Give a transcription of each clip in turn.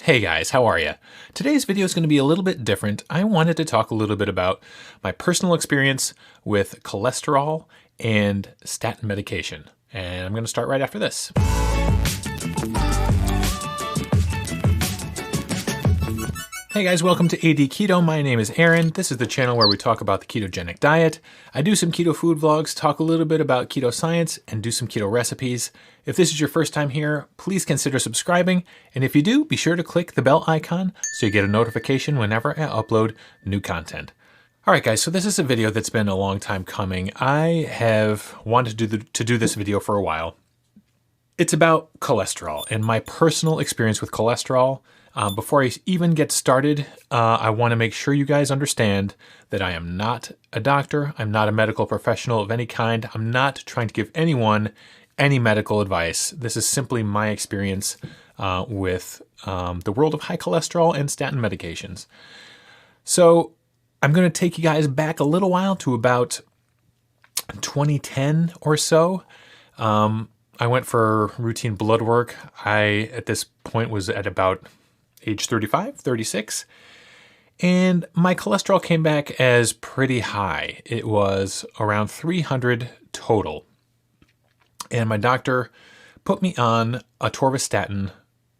Hey guys, how are you? Today's video is going to be a little bit different. I wanted to talk a little bit about my personal experience with cholesterol and statin medication. And I'm going to start right after this. Hey guys, welcome to AD Keto. My name is Aaron. This is the channel where we talk about the ketogenic diet. I do some keto food vlogs, talk a little bit about keto science, and do some keto recipes. If this is your first time here, please consider subscribing. And if you do, be sure to click the bell icon so you get a notification whenever I upload new content. All right, guys, so this is a video that's been a long time coming. I have wanted to do this video for a while. It's about cholesterol and my personal experience with cholesterol. Before I even get started, I want to make sure you guys understand that I am not a doctor. I'm not a medical professional of any kind. I'm not trying to give anyone any medical advice. This is simply my experience with the world of high cholesterol and statin medications. So I'm going to take you guys back a little while to about 2010 or so. I went for routine blood work. I, at this point, was at about age 35, 36, and my cholesterol came back as pretty high. It was around 300 total. And my doctor put me on atorvastatin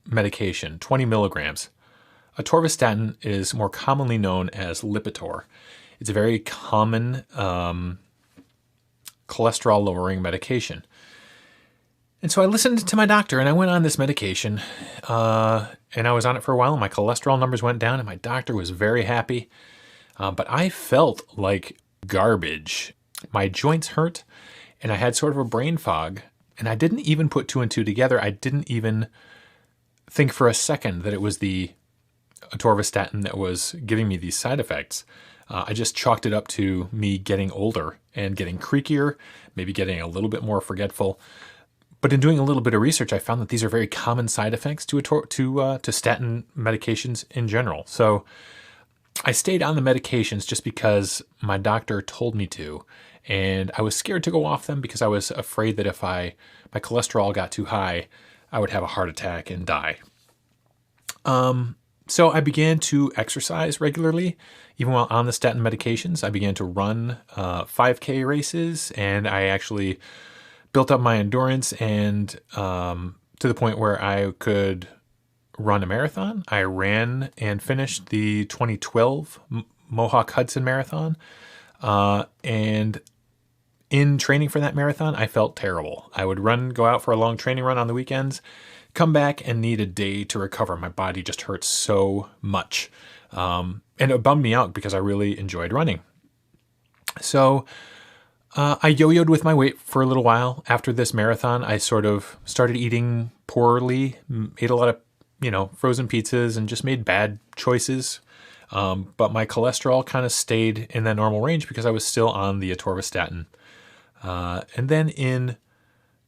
medication, 20 milligrams. Atorvastatin is more commonly known as Lipitor. It's a very common cholesterol-lowering medication. And so I listened to my doctor and I went on this medication and I was on it for a while and my cholesterol numbers went down and my doctor was very happy. But I felt like garbage. My joints hurt and I had sort of a brain fog and I didn't even put two and two together. I didn't even think for a second that it was the atorvastatin that was giving me these side effects. I just chalked it up to me getting older and getting creakier, maybe getting a little bit more forgetful. But in doing a little bit of research, I found that these are very common side effects to statin medications in general. So I stayed on the medications just because my doctor told me to, and I was scared to go off them because I was afraid that if my cholesterol got too high, I would have a heart attack and die. So I began to exercise regularly, even while on the statin medications. I began to run 5K races, and I actually built up my endurance and to the point where I could run a marathon. I ran and finished the 2012 Mohawk Hudson Marathon. And in training for that marathon, I felt terrible. I would go out for a long training run on the weekends, come back and need a day to recover. My body just hurt so much. And it bummed me out because I really enjoyed running. So I yo-yoed with my weight for a little while. After this marathon, I sort of started eating poorly, ate a lot of, frozen pizzas and just made bad choices. But my cholesterol kind of stayed in that normal range because I was still on the atorvastatin. And then in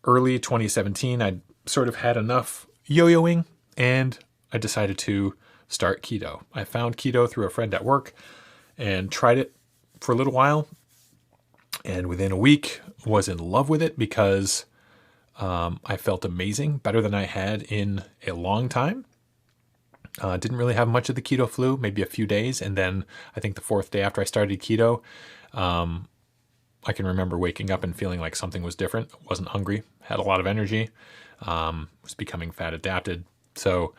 early 2017, I sort of had enough yo-yoing and I decided to start keto. I found keto through a friend at work and tried it for a little while. And within a week, was in love with it because I felt amazing, better than I had in a long time. Didn't really have much of the keto flu, maybe a few days. And then I think the fourth day after I started keto, I can remember waking up and feeling like something was different. Wasn't hungry, had a lot of energy, was becoming fat adapted. So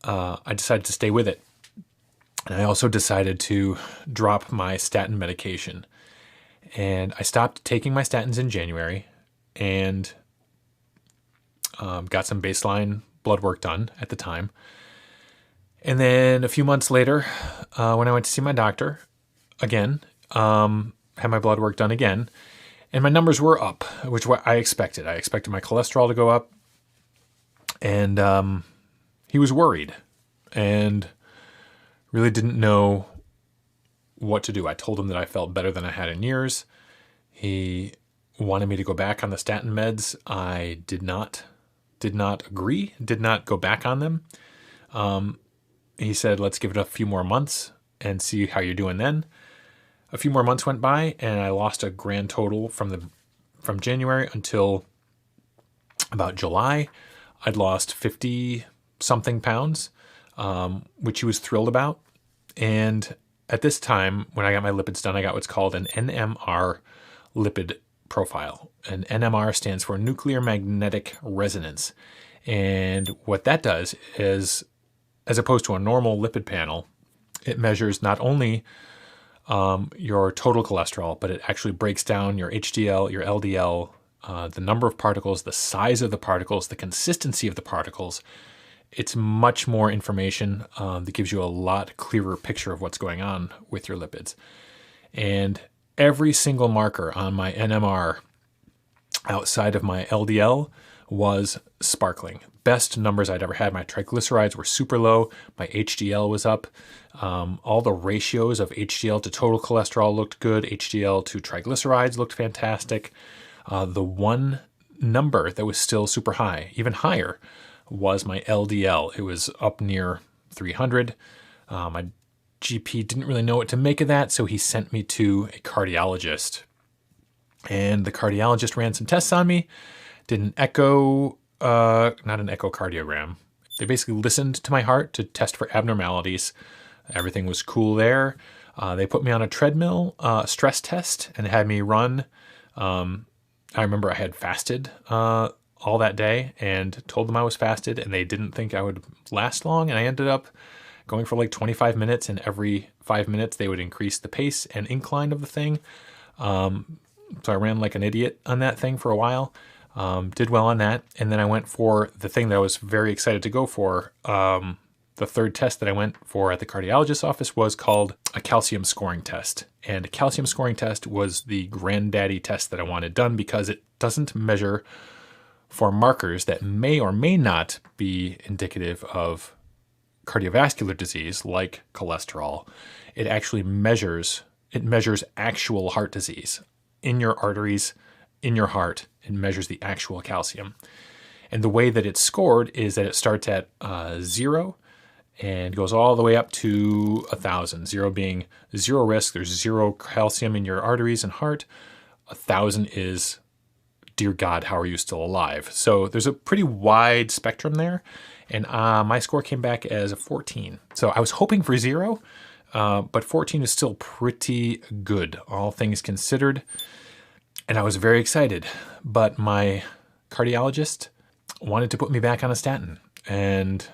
I decided to stay with it. And I also decided to drop my statin medication. And I stopped taking my statins in January and got some baseline blood work done at the time. And then a few months later, when I went to see my doctor again, had my blood work done again, and my numbers were up, which I expected. I expected my cholesterol to go up, and he was worried and really didn't know what to do. I told him that I felt better than I had in years. He wanted me to go back on the statin meds. I did not agree, did not go back on them. He said, let's give it a few more months and see how you're doing then. A few more months went by and I lost a grand total from January until about July. I'd lost 50 something pounds. which he was thrilled about. And at this time, when I got my lipids done, I got what's called an NMR lipid profile. And NMR stands for nuclear magnetic resonance. And what that does is, as opposed to a normal lipid panel, it measures not only your total cholesterol, but it actually breaks down your HDL, your LDL, the number of particles, the size of the particles, the consistency of the particles. It's much more information that gives you a lot clearer picture of what's going on with your lipids. And every single marker on my NMR outside of my LDL was sparkling. Best numbers I'd ever had. My triglycerides were super low. My HDL was up. All the ratios of HDL to total cholesterol looked good. HDL to triglycerides looked fantastic. The one number that was still super high, even higher, was my LDL. It was up near 300. My GP didn't really know what to make of that, so he sent me to a cardiologist. And the cardiologist ran some tests on me, did an echo, not an echocardiogram. They basically listened to my heart to test for abnormalities. Everything was cool there. They put me on a treadmill stress test and had me run. I remember I had fasted all that day and told them I was fasted, and they didn't think I would last long. And I ended up going for like 25 minutes, and every 5 minutes they would increase the pace and incline of the thing. So I ran like an idiot on that thing for a while, did well on that. And then I went for the thing that I was very excited to go for. The third test that I went for at the cardiologist's office was called a calcium scoring test. And a calcium scoring test was the granddaddy test that I wanted done because it doesn't measure for markers that may or may not be indicative of cardiovascular disease like cholesterol. It actually measures actual heart disease in your arteries, in your heart. It measures the actual calcium. And the way that it's scored is that it starts at 0 and goes all the way up to 1,000. 0 being zero risk. There's zero calcium in your arteries and heart. 1,000 is, dear God, how are you still alive? So there's a pretty wide spectrum there. And my score came back as a 14. So I was hoping for 0, but 14 is still pretty good, all things considered. And I was very excited. But my cardiologist wanted to put me back on a statin, and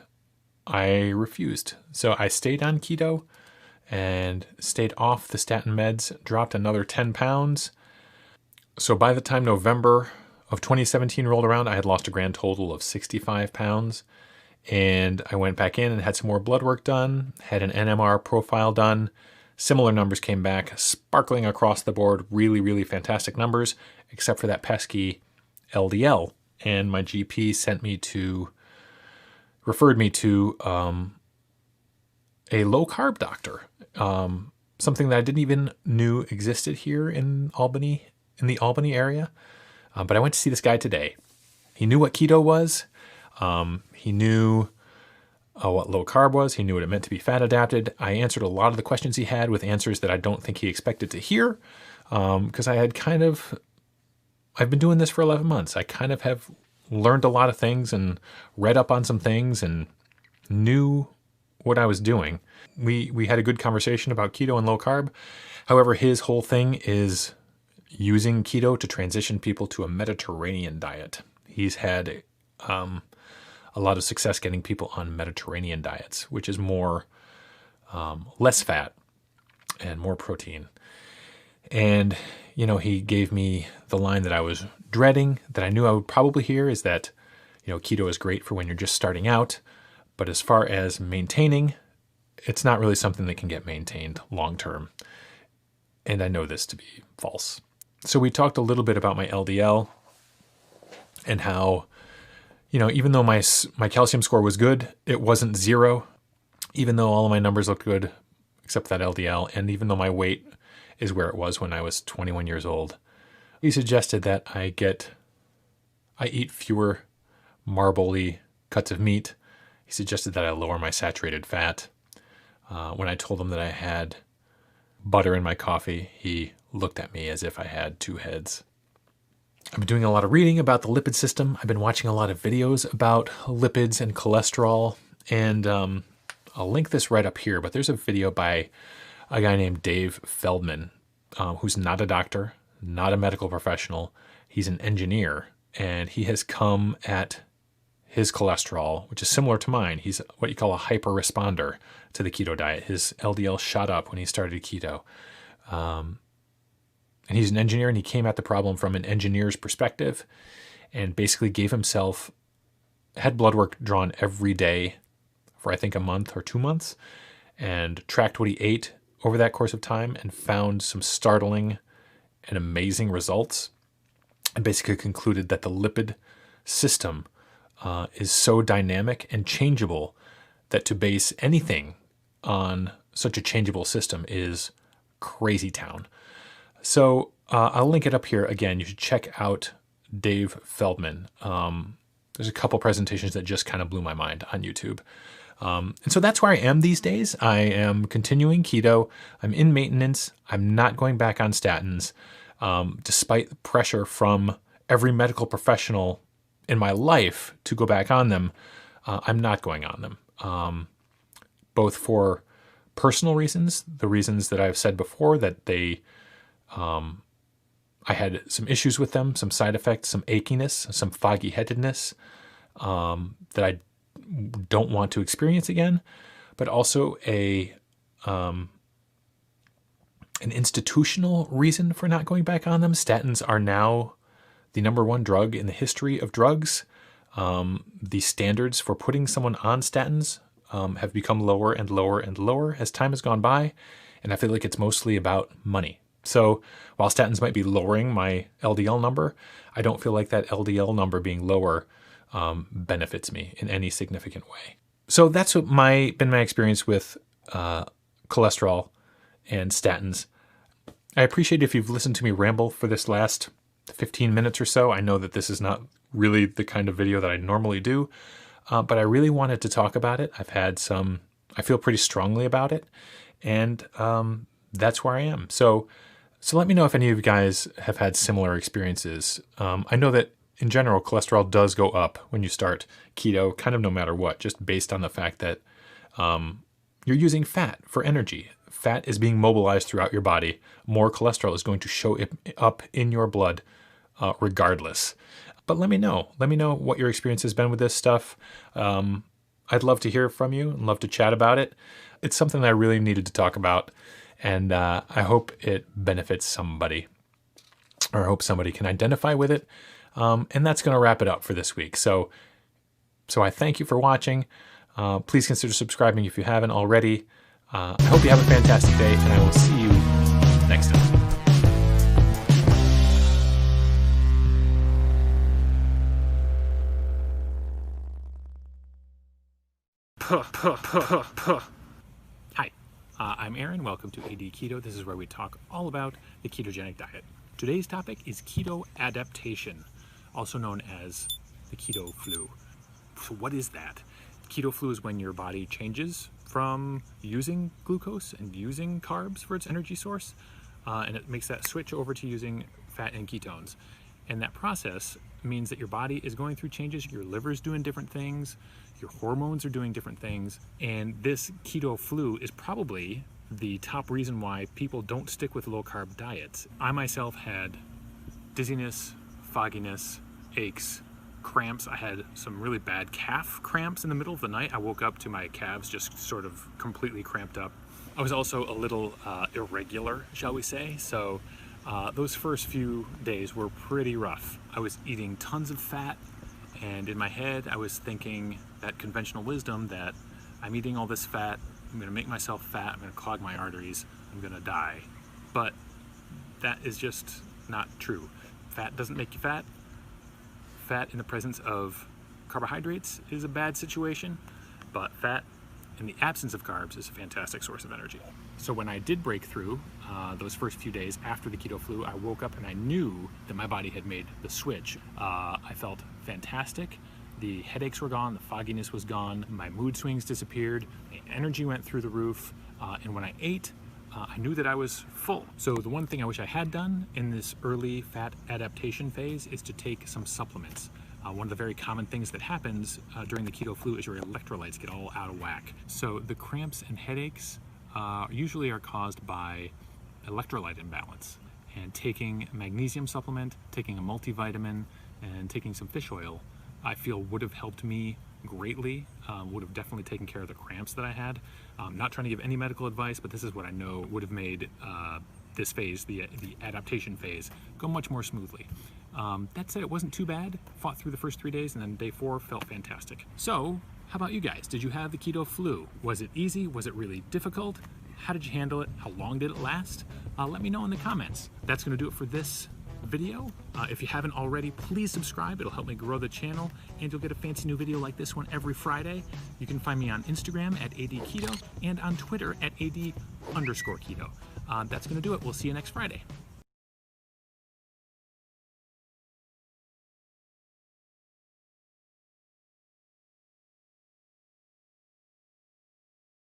I refused. So I stayed on keto and stayed off the statin meds, dropped another 10 pounds. So by the time November of 2017 rolled around, I had lost a grand total of 65 pounds. And I went back in and had some more blood work done, had an NMR profile done. Similar numbers came back, sparkling across the board, really, really fantastic numbers, except for that pesky LDL. And my GP referred me to a low carb doctor, something that I didn't even knew existed here in Albany, in the Albany area. But I went to see this guy today. He knew what keto was. He knew what low carb was. He knew what it meant to be fat adapted. I answered a lot of the questions he had with answers that I don't think he expected to hear, because I've been doing this for 11 months. I kind of have learned a lot of things and read up on some things and knew what I was doing. We had a good conversation about keto and low carb. However, his whole thing is using keto to transition people to a Mediterranean diet. He's had a lot of success getting people on Mediterranean diets, which is more less fat and more protein. And, he gave me the line that I was dreading, that I knew I would probably hear, is that, keto is great for when you're just starting out. But as far as maintaining, it's not really something that can get maintained long term. And I know this to be false. So we talked a little bit about my LDL and how, even though my calcium score was good, it wasn't 0. Even though all of my numbers looked good, except that LDL, and even though my weight is where it was when I was 21 years old, he suggested that I eat fewer marbly cuts of meat. He suggested that I lower my saturated fat. When I told him that I had butter in my coffee, he looked at me as if I had two heads. I've been doing a lot of reading about the lipid system. I've been watching a lot of videos about lipids and cholesterol. And I'll link this right up here, but there's a video by a guy named Dave Feldman, who's not a doctor, not a medical professional. He's an engineer, and he has come at his cholesterol, which is similar to mine. He's what you call a hyper responder to the keto diet. His LDL shot up when he started keto. And he's an engineer, and he came at the problem from an engineer's perspective and basically had blood work drawn every day for I think a month or 2 months, and tracked what he ate over that course of time and found some startling and amazing results, and basically concluded that the lipid system is so dynamic and changeable that to base anything on such a changeable system is crazy town. So I'll link it up here. Again, you should check out Dave Feldman. There's a couple presentations that just kind of blew my mind on YouTube. And so that's where I am these days. I am continuing keto. I'm in maintenance. I'm not going back on statins, despite the pressure from every medical professional in my life to go back on them. I'm not going on them, both for personal reasons, the reasons that I've said before, that I had some issues with them, some side effects, some achiness, some foggy headedness that I don't want to experience again, but also an institutional reason for not going back on them. Statins are now the #1 drug in the history of drugs. The standards for putting someone on statins have become lower and lower and lower as time has gone by, and I feel like it's mostly about money. So while statins might be lowering my LDL number, I don't feel like that LDL number being lower benefits me in any significant way. So that's what been my experience with cholesterol and statins. I appreciate if you've listened to me ramble for this last 15 minutes or so. I know that this is not really the kind of video that I normally do, but I really wanted to talk about it. I feel pretty strongly about it, and that's where I am. So let me know if any of you guys have had similar experiences. I know that in general, cholesterol does go up when you start keto, kind of no matter what, just based on the fact that you're using fat for energy. Fat is being mobilized throughout your body. More cholesterol is going to show up in your blood regardless. But let me know. Let me know what your experience has been with this stuff. I'd love to hear from you and love to chat about it. It's something that I really needed to talk about, and I hope it benefits somebody, or I hope somebody can identify with it. And that's going to wrap it up for this week. So I thank you for watching. Please consider subscribing if you haven't already. I hope you have a fantastic day, and I will see you next time. Hi, I'm Aaron. Welcome to AD Keto. This is where we talk all about the ketogenic diet. Today's topic is keto adaptation, also known as the keto flu. So what is that? Keto flu is when your body changes from using glucose and using carbs for its energy source, and it makes that switch over to using fat and ketones. And that process means that your body is going through changes, your liver's doing different things, your hormones are doing different things, and this keto flu is probably the top reason why people don't stick with low-carb diets. I myself had dizziness, fogginess, aches, cramps. I had some really bad calf cramps in the middle of the night. I woke up to my calves just sort of completely cramped up. I was also a little irregular, shall we say. So those first few days were pretty rough. I was eating tons of fat, and in my head I was thinking that conventional wisdom that I'm eating all this fat, I'm going to make myself fat, I'm going to clog my arteries, I'm going to die. But that is just not true. Fat doesn't make you fat. Fat in the presence of carbohydrates is a bad situation, but fat in the absence of carbs is a fantastic source of energy. So when I did break through those first few days after the keto flu, I woke up and I knew that my body had made the switch. I felt fantastic. The headaches were gone, the fogginess was gone, my mood swings disappeared, my energy went through the roof, and when I ate, I knew that I was full. So the one thing I wish I had done in this early fat adaptation phase is to take some supplements. One of the very common things that happens during the keto flu is your electrolytes get all out of whack. So the cramps and headaches usually are caused by electrolyte imbalance. And taking a magnesium supplement, taking a multivitamin, and taking some fish oil, I feel would have helped me greatly, would have definitely taken care of the cramps that I had. Not trying to give any medical advice, but this is what I know would have made this phase, the adaptation phase, go much more smoothly. That said, it wasn't too bad. Fought through the first 3 days, and then day 4 felt fantastic. So, how about you guys? Did you have the keto flu? Was it easy? Was it really difficult? How did you handle it? How long did it last? Let me know in the comments. That's going to do it for this video. If you haven't already, please subscribe. It'll help me grow the channel, and you'll get a fancy new video like this one every Friday. You can find me on Instagram at ADKeto and on Twitter at AD_keto. That's going to do it. We'll see you next Friday.